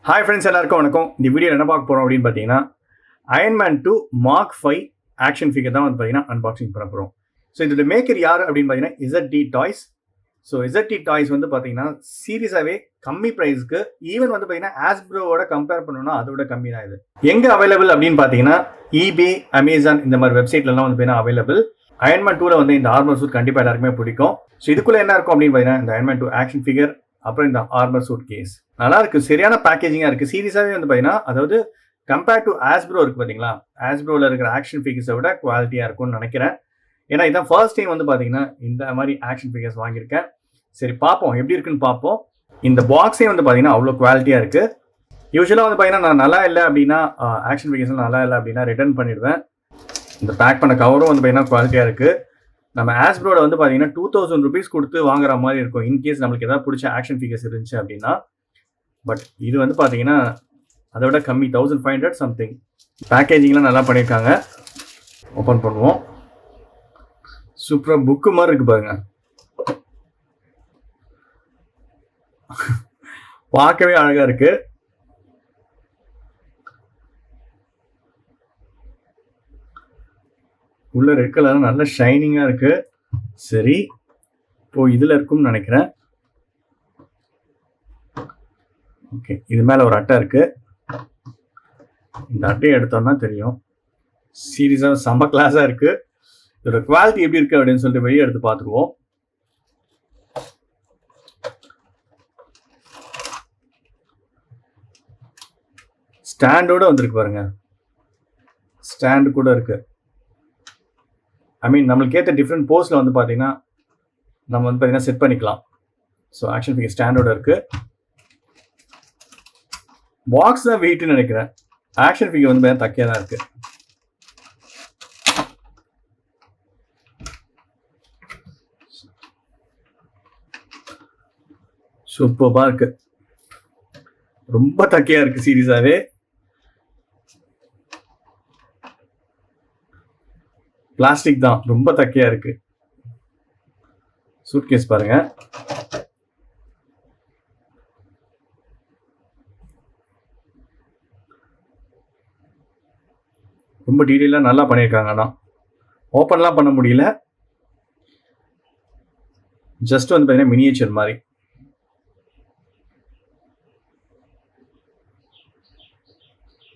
Hi friends, எல்லாருக்கும் வணக்கம். இந்த வீடியோ என்ன பார்க்க போகிறோம் அப்படின்னு பார்த்தீங்கன்னா, அயன்மேன் 2 மார்க் 5 ஆக்ஷன் ஃபிகர் தான் வந்து பார்த்தீங்கன்னா அன்பாக்சிங் பண்ண போகிறோம். ஸோ இதோட மேக்கர் யார் அப்படின்னு பார்த்தீங்கன்னா Z toys. So Z toys வந்து பார்த்தீங்கன்னா சீரியஸாகவே கம்மி ப்ரைஸ்க்கு, ஈவன் வந்து பார்த்தீங்கன்னா ஆஸ்ப்ரோவோட கம்பேர் பண்ணணும்னா அதோட கம்மி தான் இது. எங்கே அவைலபிள் அப்படின்னு பார்த்தீங்கன்னா eBay, அமேசான் இந்த மாதிரி வெப்சைட்லலாம் வந்து பார்த்தீங்கன்னா அவைலபிள். அயன்மேன் 2ல வந்து இந்த ஆர்மர் சூட் கண்டிப்பாக எல்லாருக்குமே பிடிக்கும். ஸோ இதுக்குள்ளே என்ன இருக்கும் அப்படின்னு பார்த்தீங்கன்னா இந்த அயன்மேன் 2 ஆக்ஷன் ஃபிகர், அப்புறம் இந்த ஆர்மர் சூட் கேஸ். நல்லா இருக்கு, சரியான பேக்கேஜிங்காக இருக்குது. சீரியஸாகவே வந்து பார்த்தீங்கன்னா, அதாவது கம்பேர் டு ஆஸ்ப்ரோ இருக்குது பார்த்தீங்களா, ஆஸ்ப்ரோவில் இருக்கிற ஆக்ஷன் ஃபிகர்ஸை விட குவாலிட்டியாக இருக்கும்னு நினைக்கிறேன். ஏன்னா இதான் ஃபர்ஸ்ட் டைம் வந்து பார்த்தீங்கன்னா இந்த மாதிரி ஆக்ஷன் ஃபிகர்ஸ் வாங்கியிருக்கேன். சரி பார்ப்போம் எப்படி இருக்குன்னு பார்ப்போம். இந்த பாக்ஸே வந்து பார்த்தீங்கன்னா அவ்வளோ குவாலிட்டியாக இருக்குது. யூஸ்வலாக வந்து பார்த்தீங்கன்னா நான் நல்லா இல்லை அப்படின்னா, ஆக்ஷன் ஃபிகர்ஸ் நல்லா இல்லை அப்படின்னா ரிட்டர்ன் பண்ணிடுவேன். இந்த பேக் பண்ண கவரும் வந்து பார்த்தீங்கன்னா குவாலிட்டியாக இருக்குது. நம்ம ஆஸ்ப்ரோட வந்து பார்த்தீங்கன்னா 2000 rupees கொடுத்து வாங்குற மாதிரி இருக்கும் இன்கேஸ் நம்மளுக்கு ஏதாவது பிடிச்ச ஆக்ஷன் ஃபிகர்ஸ் இருந்துச்சு அப்படின்னா. பட் இது வந்து பார்த்தீங்கன்னா அதை விட கம்மி, 1500 சம்திங். பேக்கேஜிங்லாம் நல்லா பண்ணியிருக்காங்க. ஓப்பன் பண்ணுவோம். சூப்பராக புக்கு மாதிரி இருக்கு பாருங்க. பார்க்கவே அழகா இருக்கு. உள்ள ரெட் கலர் நல்ல ஷைனிங்கா இருக்கு. சரி, இப்போ இதுல இருக்கும்னு நினைக்கிறேன். ஓகே, இது மேல ஒரு அட்டை இருக்கு. இந்த அட்டையை எடுத்தோம்னா தெரியும். சீரியஸா செம்ம கிளாஸா இருக்கு. இதோட குவாலிட்டி எப்படி இருக்கு அப்படின்னு சொல்லிட்டு வெளியே எடுத்து பார்த்துருவோம். ஸ்டாண்டோட வந்திருக்கு பாருங்க. ஸ்டாண்டு கூட இருக்கு. ஐ மீன் நம்மளுக்கு ஏற்ற டிஃப்ரெண்ட் போஸ்ட்ல வந்து பார்த்தீங்கன்னா நம்ம வந்து பார்த்தீங்கன்னா செட் பண்ணிக்கலாம். ஸோ ஆக்ஷன் ஃபிகர் ஸ்டாண்டோட இருக்கு. பாக்ஸ் தான் வெயிட்னு நினைக்கிறேன். ஆக்ஷன் ஃபிகர் வந்து பார்த்தீங்கன்னா தக்கையாக தான் இருக்கு. சூப்பர்பா இருக்கு. ரொம்ப தக்கையா இருக்கு சீரியஸாவே. பிளாஸ்டிக் தான், ரொம்ப தக்கையா இருக்கு. சூட்கேஸ் பாருங்க. ரொம்ப டீடைலா நல்லா பண்ணியிருக்காங்க. ஆனால் ஓப்பன்லாம் பண்ண முடியல. ஜஸ்ட் வந்து பார்த்தீங்கன்னா மினியேச்சர் மாதிரி.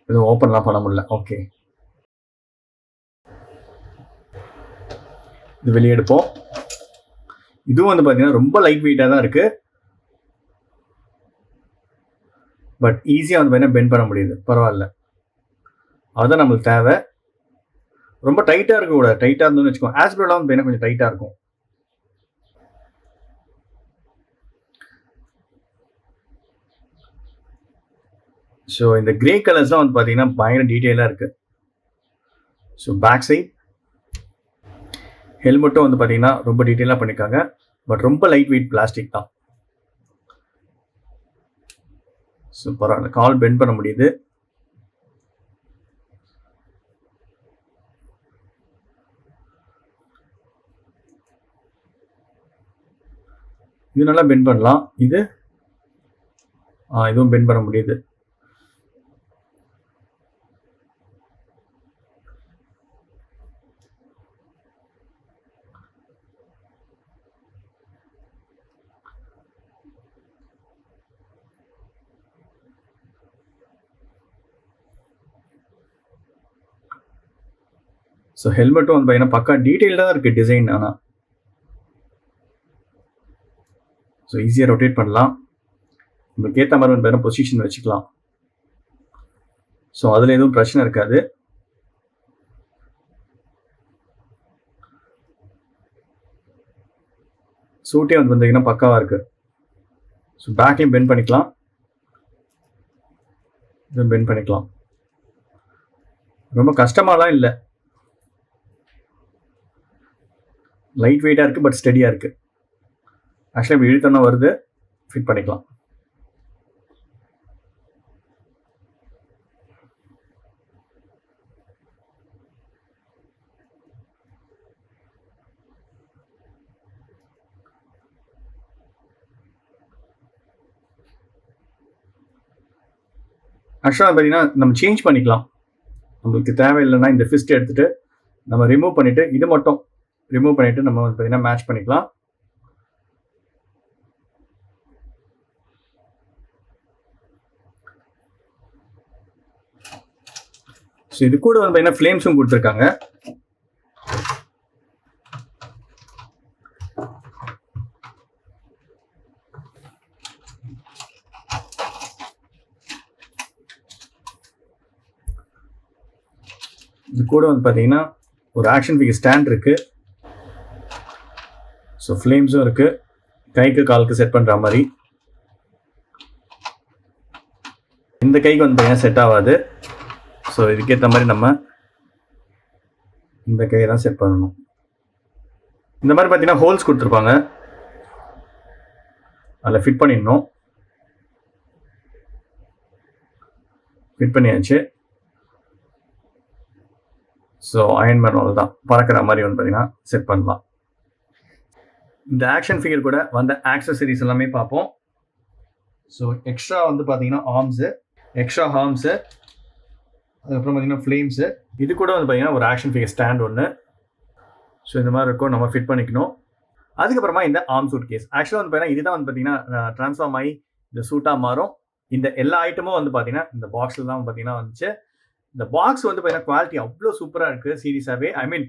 எதுவும் ஓப்பன்லாம் பண்ண முடியல. ஓகே, இது வெளியே எடுப்போம். இதுவும் வந்து பார்த்தீங்கன்னா ரொம்ப லைட் வெயிட்டாக தான் இருக்கு. பட் ஈஸியாக வந்து பார்த்தீங்கன்னா பெண்ட் பண்ண முடியுது. பரவாயில்ல, அதுதான் நம்மளுக்கு தேவை. ரொம்ப டைட்டாக இருக்கக்கூடாது. டைட்டாக இருந்தோம்னு வச்சுக்கோங்க. ஆஸ்ப்ரோலாம் வந்து பார்த்தீங்கன்னா கொஞ்சம் டைட்டாக இருக்கும். ஸோ இந்த கிரே கலர்ஸ்லாம் வந்து பார்த்தீங்கன்னா பயங்கர டீட்டெயிலாக இருக்கு. ஸோ பேக் சைட் ஹெல்மெட்டும் வந்து பார்த்தீங்கன்னா ரொம்ப டீட்டெயிலாக பண்ணியிருக்காங்க. பட் ரொம்ப லைட் வெயிட் பிளாஸ்டிக் தான். சூப்பராக கால் பெண்ட் பண்ண முடியுது. இது நல்லா பெண்ட் பண்ணலாம். இதுவும் பெண்ட் பண்ண முடியுது. ஸோ ஹெல்மெட்டும் வந்து பார்த்தீங்கன்னா பக்கா டீட்டெயில்டாக தான் இருக்குது டிசைன். ஆனால் ஸோ ஈஸியாக ரொட்டேட் பண்ணலாம். உங்களுக்கு ஏற்ற மாதிரி வந்து பார்த்தீங்கன்னா பொசிஷன் வச்சுக்கலாம். ஸோ அதில் எதுவும் பிரச்சனை இருக்காது. சூட்டே வந்து பார்த்தீங்கன்னா பக்காவாக இருக்குது. ஸோ பேக்கையும் பெண்ட் பண்ணிக்கலாம், இதுவும் பெண்ட் பண்ணிக்கலாம். ரொம்ப கஷ்டமாலாம் இல்லை. லைட் வெயிட்டாக இருக்குது, பட் ஸ்டெடியாக இருக்குது. ஆக்சுவலாக இப்படி இழுத்தோன்னா வருது, ஃபிட் பண்ணிக்கலாம். ஆக்சுவலாக பார்த்தீங்கன்னா நம்ம சேஞ்ச் பண்ணிக்கலாம். நம்மளுக்கு தேவையில்லைன்னா இந்த ஃபிஸ்ட் எடுத்துகிட்டு நம்ம ரிமூவ் பண்ணிவிட்டு இது மட்டும் ரிமூவ் பண்ணிவிட்டு நம்ம வந்து பார்த்தீங்கன்னா மேட்ச் பண்ணிக்கலாம். ஸோ இது கூட வந்து பார்த்தீங்கன்னா ஃப்ளேம்ஸும் கொடுத்துருக்காங்க. இது கூட வந்து பார்த்தீங்கன்னா ஒரு ஆக்ஷன் ஃபிகர் ஸ்டாண்ட் இருக்குது. ஸோ ஃப்ளேம்ஸும் இருக்குது, கைக்கு காலுக்கு செட் பண்ணுற மாதிரி. இந்த கைக்கு வந்து பார்த்தீங்கன்னா செட் ஆகாது. ஸோ இதுக்கேற்ற மாதிரி நம்ம இந்த கையை தான் செட் பண்ணணும். இந்த மாதிரி பார்த்தீங்கன்னா ஹோல்ஸ் கொடுத்துருப்பாங்க, அதில் ஃபிட் பண்ணிடணும். ஃபிட் பண்ணியாச்சு. ஸோ அயன் மேன் தான் பறக்கிற மாதிரி வந்து பார்த்தீங்கன்னா செட் பண்ணலாம். இந்த ஆக்ஷன் ஃபிகர் கூட வந்த ஆக்சசரிஸ் எல்லாமே பார்ப்போம். ஸோ எக்ஸ்ட்ரா வந்து பார்த்தீங்கன்னா ஆர்ம்ஸு, எக்ஸ்ட்ரா ஹார்ம்ஸு, அதுக்கப்புறம் பார்த்தீங்கன்னா ஃப்ளேம்ஸு. இது கூட வந்து பார்த்தீங்கன்னா ஒரு ஆக்ஷன் ஃபிகர் ஸ்டாண்ட் ஒன்று. ஸோ இந்த மாதிரி இருக்கும், நம்ம ஃபிட் பண்ணிக்கணும். அதுக்கப்புறமா இந்த ஆர்ம் சூட் கேஸ். ஆக்சுவலாக வந்து பார்த்தீங்கன்னா இதுதான் வந்து பார்த்தீங்கன்னா ட்ரான்ஸ்ஃபார்ம் ஆகி இந்த சூட்டாக மாறும். இந்த எல்லா ஐட்டமும் வந்து பார்த்தீங்கன்னா இந்த பாக்ஸில் தான் பார்த்தீங்கன்னா வந்துச்சு. இந்த பாக்ஸ் வந்து பார்த்தீங்கன்னா குவாலிட்டி அவ்வளோ சூப்பராக இருக்குது. சீரியஸாகவே ஐ மீன்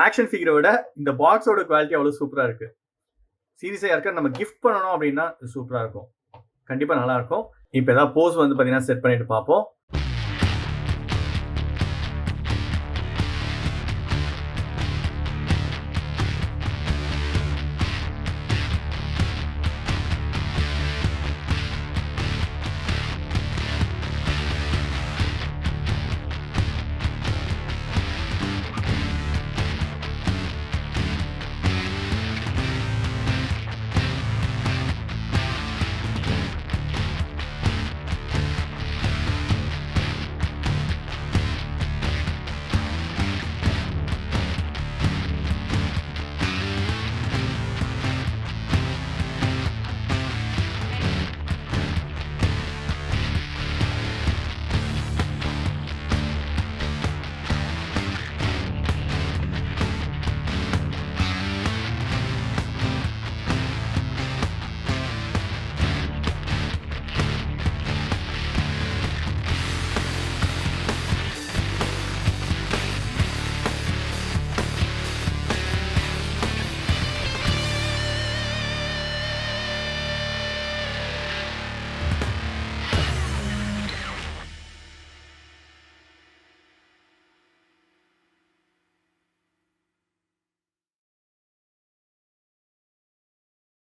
ஆக்ஷன் ஃபிகரை விட இந்த பாக்ஸோட குவாலிட்டி அவ்வளோ சூப்பராக இருக்குது. சீரியஸாக யாருக்கா நம்ம கிஃப்ட் பண்ணணும் அப்படின்னா சூப்பராக இருக்கும், கண்டிப்பாக நல்லாயிருக்கும். இப்போ ஏதாவது போஸ் வந்து பார்த்தீங்கன்னா செட் பண்ணிட்டு பார்ப்போம்.